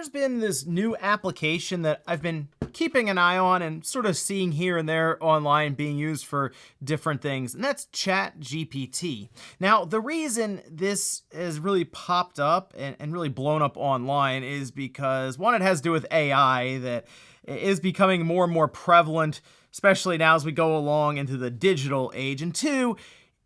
there's been this new application that I've been keeping an eye on and sort of seeing here and there online being used for different things, and that's ChatGPT. Now, the reason this has really popped up and really blown up online is because, one, it has to do with AI that is becoming more and more prevalent, especially now as we go along into the digital age, and two,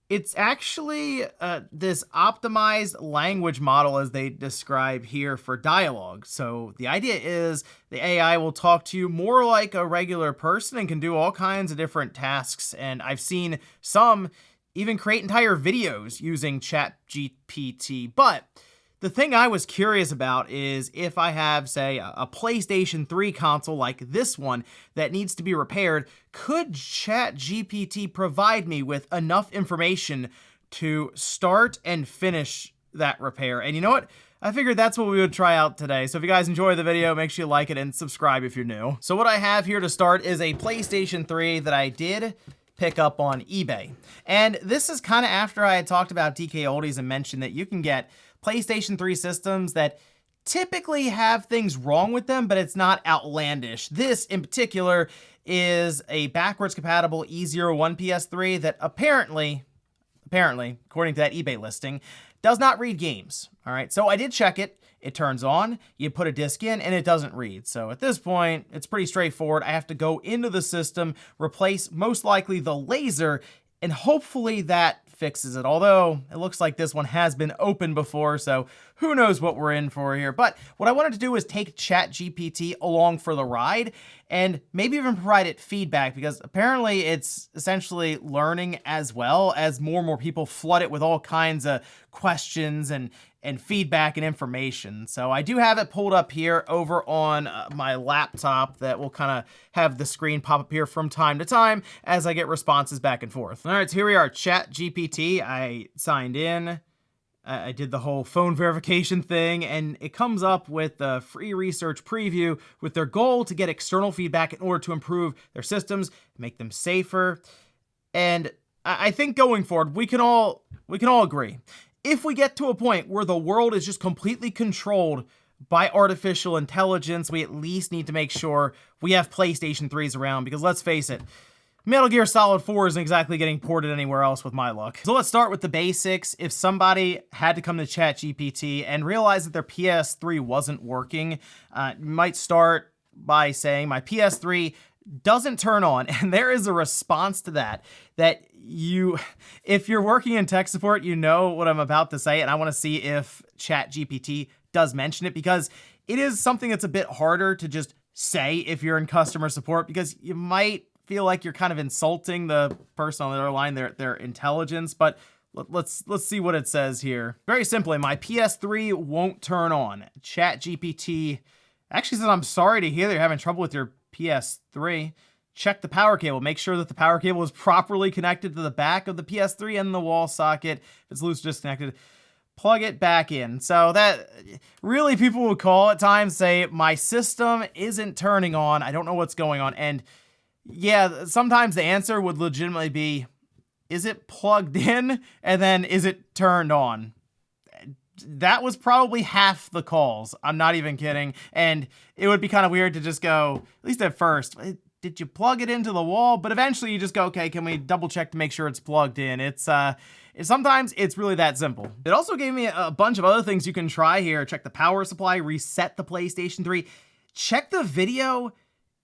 it's actually this optimized language model, as they describe here, for dialogue. So the idea is the AI will talk to you more like a regular person and can do all kinds of different tasks. And I've seen some even create entire videos using ChatGPT. But the thing I was curious about is if I have, say, a PlayStation 3 console like this one that needs to be repaired, could ChatGPT provide me with enough information to start and finish that repair? And you know what? I figured that's what we would try out today. So if you guys enjoy the video, make sure you like it and subscribe if you're new. So what I have here to start is a PlayStation 3 that I did pick up on eBay. And this is kind of after I had talked about DK Oldies and mentioned that you can get PlayStation 3 systems that typically have things wrong with them, but it's not outlandish. This in particular is a backwards compatible E01 PS3 that apparently, according to that eBay listing, does not read games. All right, so I did check it. It turns on, you put a disc in, and it doesn't read. So at this point, it's pretty straightforward. I have to go into the system, replace most likely the laser, and hopefully that fixes it. Although it looks like this one has been opened before, so who knows what we're in for here. But what I wanted to do is take ChatGPT along for the ride and maybe even provide it feedback, because apparently it's essentially learning as well as more and more people flood it with all kinds of questions and feedback and information. So I do have it pulled up here over on my laptop that will kind of have the screen pop up here from time to time as I get responses back and forth. All right, so here we are, ChatGPT. I signed in. I did the whole phone verification thing, and it comes up with a free research preview with their goal to get external feedback in order to improve their systems, make them safer. And I think going forward, we can all agree, if we get to a point where the world is just completely controlled by artificial intelligence, we at least need to make sure we have PlayStation 3s around, because let's face it, Metal Gear Solid 4 isn't exactly getting ported anywhere else with my luck. So let's start with the basics. If somebody had to come to ChatGPT and realize that their PS3 wasn't working, you might start by saying, my PS3 doesn't turn on, and there is a response to that if you're working in tech support, you know what I'm about to say, and I want to see if ChatGPT does mention it, because it is something that's a bit harder to just say if you're in customer support, because you might feel like you're kind of insulting the person on the other line, their intelligence. But let's see what it says here. Very simply, my PS3 won't turn on. ChatGPT actually says, I'm sorry to hear that you're having trouble with your PS3. Check the power cable. Make sure that the power cable is properly connected to the back of the PS3 and the wall socket. If it's loose or disconnected, plug it back in. So that really, people would call at times, say, my system isn't turning on. I don't know what's going on. And yeah, sometimes the answer would legitimately be, is it plugged in? And then, is it turned on? That was probably half the calls. I'm not even kidding. And it would be kind of weird to just go, at least at first, did you plug it into the wall? But eventually you just go, okay, can we double check to make sure it's plugged in? Sometimes it's really that simple. It also gave me a bunch of other things you can try here. Check the power supply, reset the PlayStation 3, check the video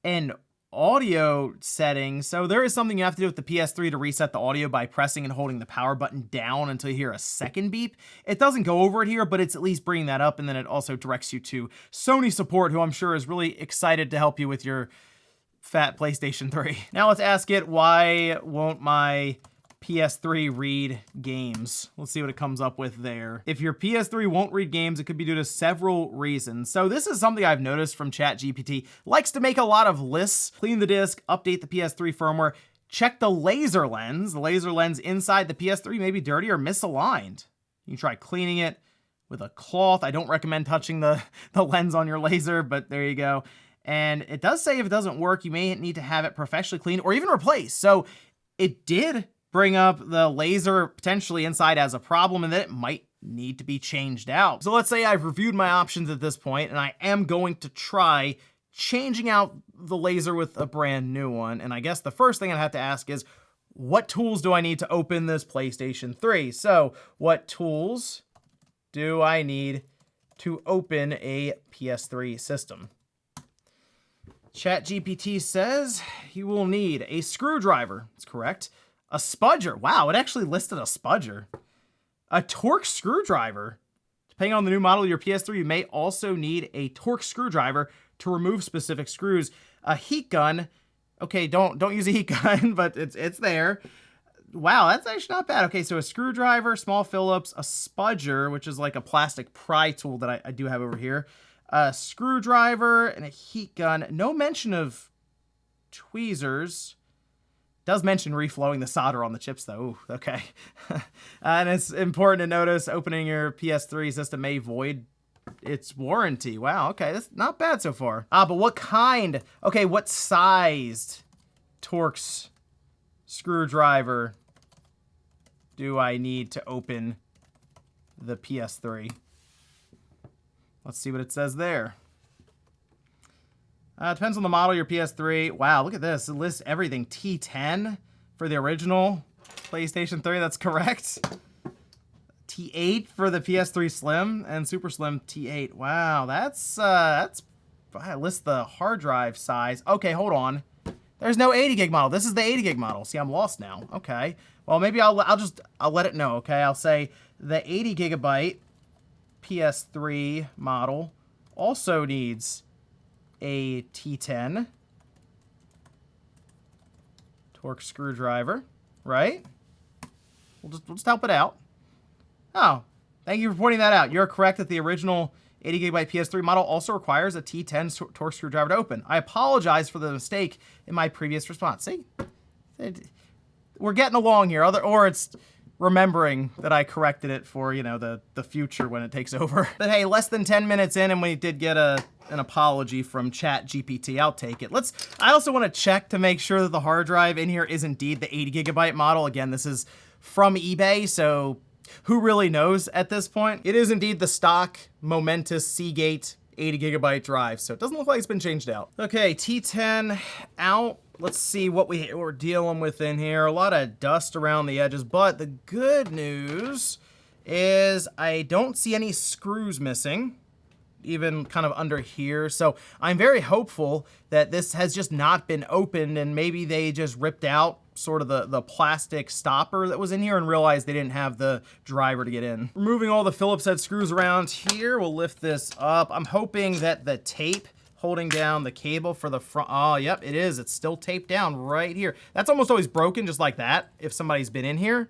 and audio settings. So there is something you have to do with the PS3 to reset the audio by pressing and holding the power button down until you hear a second beep. It doesn't go over it here, but it's at least bringing that up, and then it also directs you to Sony support, who I'm sure is really excited to help you with your fat PlayStation 3. Now let's ask it, why won't my PS3 read games? Let's see what it comes up with there. If your PS3 won't read games, it could be due to several reasons. So this is something I've noticed from ChatGPT. Likes to make a lot of lists, clean the disk, update the PS3 firmware, check the laser lens. The laser lens inside the PS3 may be dirty or misaligned. You can try cleaning it with a cloth. I don't recommend touching the lens on your laser, but there you go. And it does say if it doesn't work, you may need to have it professionally cleaned or even replaced. So it did bring up the laser potentially inside as a problem, and that it might need to be changed out. So let's say I've reviewed my options at this point, and I am going to try changing out the laser with a brand new one. And I guess the first thing I have to ask is, what tools do I need to open this PlayStation 3? So what tools do I need to open a PS3 system? ChatGPT says you will need a screwdriver. That's correct. A spudger. Wow, it actually listed a spudger. A Torx screwdriver. Depending on the new model of your PS3, you may also need a Torx screwdriver to remove specific screws. A heat gun. Okay, don't use a heat gun, but it's there. Wow, that's actually not bad. Okay, so a screwdriver, small Phillips, a spudger, which is like a plastic pry tool that I do have over here. A screwdriver and a heat gun. No mention of tweezers. Does mention reflowing the solder on the chips, though. Ooh, okay. And it's important to notice opening your PS3 system may void its warranty. Wow, okay, that's not bad so far. But what kind? Okay, what sized Torx screwdriver do I need to open the PS3? Let's see what it says there. Depends on the model of your PS3. Wow, look at this. It lists everything. T10 for the original PlayStation 3. That's correct. T8 for the PS3 Slim and Super Slim T8. Wow, that's I list the hard drive size. Okay, hold on. There's no 80 gig model. This is the 80 gig model. See, I'm lost now. Okay. Well, maybe I'll let it know. Okay, I'll say the 80 gigabyte PS3 model also needs a T10 Torx screwdriver, right? We'll just help it out. Oh, thank you for pointing that out. You're correct that the original 80 gigabyte PS3 model also requires a T10 Torx screwdriver to open. I apologize for the mistake in my previous response. See, we're getting along here. Or it's remembering that I corrected it for, you know, the future when it takes over. But hey, less than 10 minutes in and we did get an apology from ChatGPT. I'll take it. I also want to check to make sure that the hard drive in here is indeed the 80 gigabyte model. Again, this is from eBay, so who really knows at this point? It is indeed the stock Momentous Seagate 80 gigabyte drive, so it doesn't look like it's been changed out. Okay, T10 out. Let's see what we're dealing with in here. A lot of dust around the edges, but the good news is I don't see any screws missing, even kind of under here. So I'm very hopeful that this has just not been opened and maybe they just ripped out sort of the plastic stopper that was in here and realized they didn't have the driver to get in. Removing all the Phillips head screws around here, we'll lift this up. I'm hoping that the tape holding down the cable for the front. Oh, yep, it is. It's still taped down right here. That's almost always broken just like that if somebody's been in here.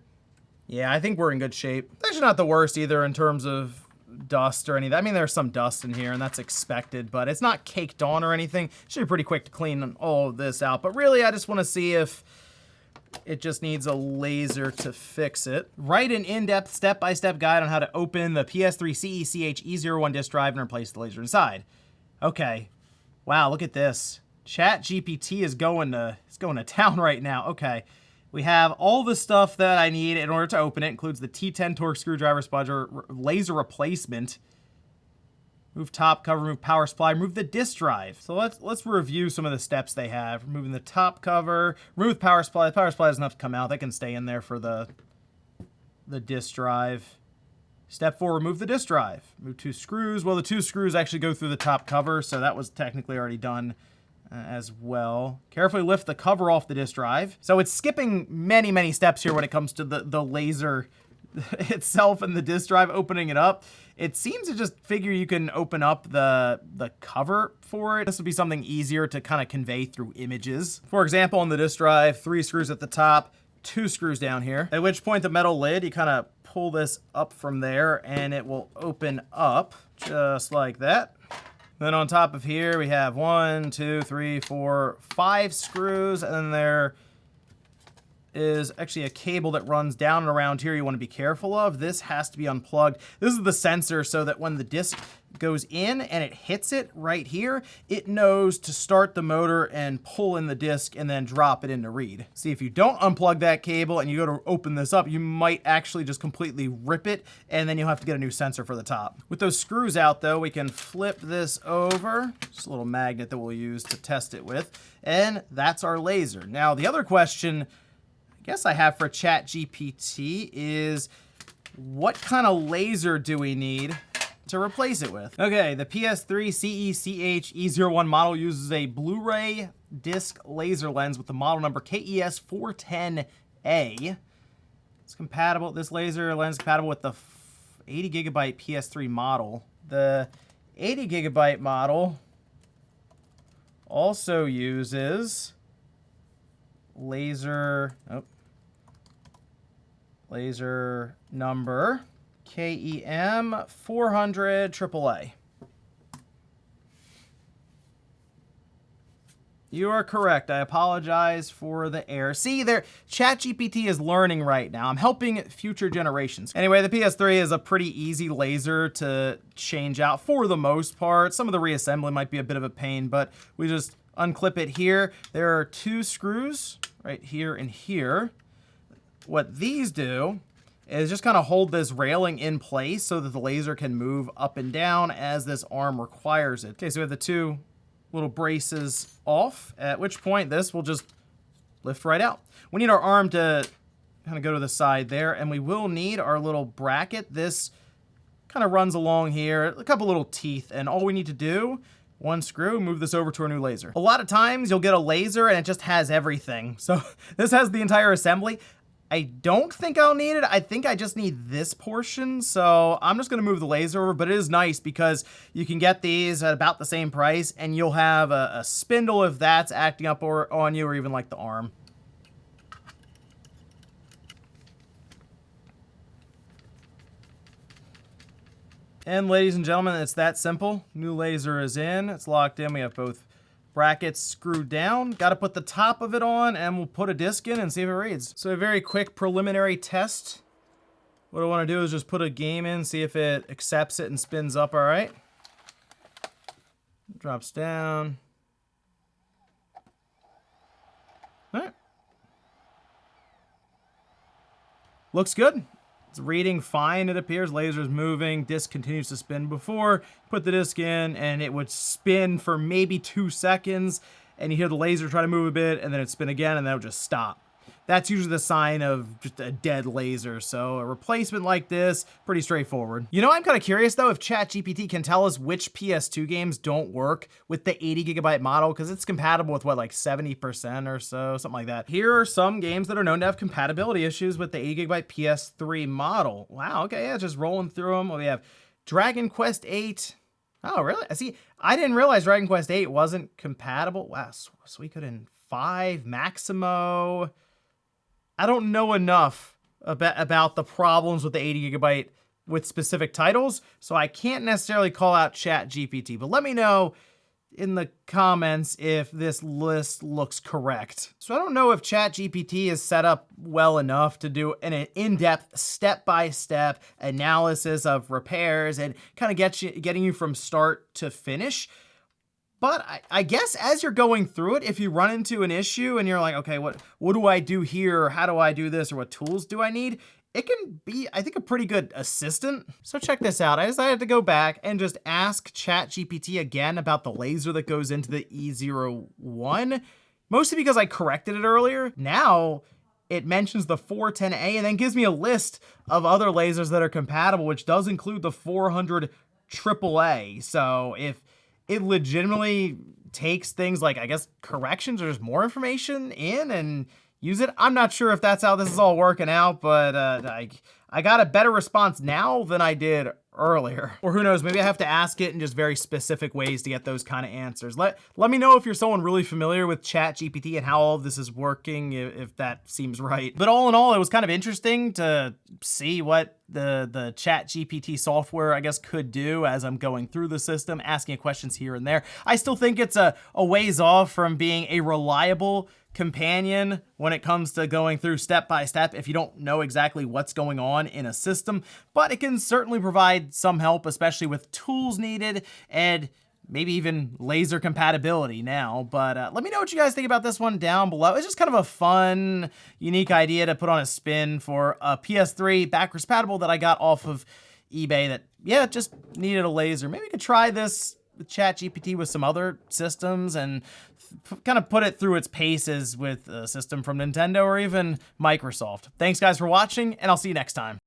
Yeah, I think we're in good shape. Actually not the worst either in terms of dust or anything. I mean, there's some dust in here and that's expected, but it's not caked on or anything. Should be pretty quick to clean all of this out. But really, I just want to see if it just needs a laser to fix it. Write an in-depth step-by-step guide on how to open the PS3 CECH E01 disk drive and replace the laser inside. Okay. Wow, look at this. ChatGPT is going to town right now. Okay. We have all the stuff that I need in order to open it. Includes the T10 Torx screwdriver, spudger, laser replacement. Move top cover, remove power supply, remove the disk drive. So let's review some of the steps they have. Removing the top cover, remove power supply. The power supply doesn't have to come out. That can stay in there for the disk drive. Step 4, remove the disk drive. Remove 2 screws. Well, the 2 screws actually go through the top cover, so that was technically already done as well. Carefully lift the cover off the disk drive. So it's skipping many, many steps here when it comes to the laser itself and the disk drive, opening it up. It seems to just figure you can open up the cover for it. This would be something easier to kind of convey through images. For example, on the disk drive, 3 screws at the top, 2 screws down here, at which point the metal lid, you kind of pull this up from there and it will open up just like that. Then on top of here, we have 1, 2, 3, 4, 5 screws, and then there is actually a cable that runs down and around here you want to be careful of. This has to be unplugged. This is the sensor so that when the disc goes in and it hits it right here, it knows to start the motor and pull in the disc and then drop it in to read. See, if you don't unplug that cable and you go to open this up, you might actually just completely rip it, and then you'll have to get a new sensor for the top. With those screws out though, we can flip this over. Just a little magnet that we'll use to test it with, and that's our laser. Now, the other question I guess I have for ChatGPT is, what kind of laser do we need to replace it with? Okay, the PS3 CECH E01 model uses a Blu-ray disc laser lens with the model number KES410A. It's compatible, this laser lens is compatible with the 80 gigabyte PS3 model. The 80 gigabyte model also uses laser number KEM400 AAA. You are correct. I apologize for the error. See, there, ChatGPT is learning right now. I'm helping future generations. Anyway, the PS3 is a pretty easy laser to change out for the most part. Some of the reassembly might be a bit of a pain, but we just unclip it here. There are two screws right here and here. What these do is just kind of hold this railing in place so that the laser can move up and down as this arm requires it. Okay, so we have the two little braces off, at which point this will just lift right out. We need our arm to kind of go to the side there, and we will need our little bracket. This kind of runs along here, a couple little teeth, and all we need to do, one screw, move this over to our new laser. A lot of times you'll get a laser and it just has everything. So this has the entire assembly. I don't think I'll need it. I think I just need this portion. So I'm just gonna move the laser over, but it is nice because you can get these at about the same price and you'll have a spindle if that's acting up on you, or even like the arm. And ladies and gentlemen, it's that simple. New laser is in, it's locked in. We have both brackets screwed down. Got to put the top of it on, and we'll put a disc in and see if it reads. So a very quick preliminary test. What I want to do is just put a game in, see if it accepts it and spins up all right. Drops down. All right. Looks good. It's reading fine, it appears. Laser's moving, disc continues to spin. Before, put the disc in and it would spin for maybe 2 seconds, and you hear the laser try to move a bit, and then it'd spin again, and then it would just stop. That's usually the sign of just a dead laser, so a replacement like this, pretty straightforward. You know, I'm kind of curious though if ChatGPT can tell us which PS2 games don't work with the 80 gigabyte model, because it's compatible with what, like 70% or so, something like that. Here are some games that are known to have compatibility issues with the 80 gigabyte PS3 model. Wow, okay, yeah, just rolling through them. We have Dragon Quest VIII. Oh, really? See, I didn't realize Dragon Quest VIII wasn't compatible. Wow, Suikoden 5, Maximo. I don't know enough about the problems with the 80 gigabyte with specific titles, so I can't necessarily call out ChatGPT, but let me know in the comments if this list looks correct. So I don't know if ChatGPT is set up well enough to do an in-depth, step-by-step analysis of repairs and kind of getting you from start to finish. But I guess as you're going through it, if you run into an issue and you're like, okay, what do I do here? Or how do I do this? Or what tools do I need? It can be, I think, a pretty good assistant. So check this out. I decided to go back and just ask ChatGPT again about the laser that goes into the E01, mostly because I corrected it earlier. Now it mentions the 410A and then gives me a list of other lasers that are compatible, which does include the 400 AAA. So if it legitimately takes things like, I guess, corrections or just more information in and use it. I'm not sure if that's how this is all working out, but I got a better response now than I did earlier. Or who knows, maybe I have to ask it in just very specific ways to get those kind of answers. Let me know if you're someone really familiar with ChatGPT and how all of this is working, if that seems right. But all in all, it was kind of interesting to see what the ChatGPT software, I guess, could do as I'm going through the system, asking questions here and there. I still think it's a ways off from being a reliable companion when it comes to going through step by step if you don't know exactly what's going on in a system, but it can certainly provide some help, especially with tools needed and maybe even laser compatibility now. But let me know what you guys think about this one down below. It's just kind of a fun, unique idea to put on a spin for a PS3 backwards compatible that I got off of eBay that, yeah, just needed a laser. Maybe we could try this with ChatGPT with some other systems and kind of put it through its paces with a system from Nintendo or even Microsoft. Thanks guys for watching, and I'll see you next time.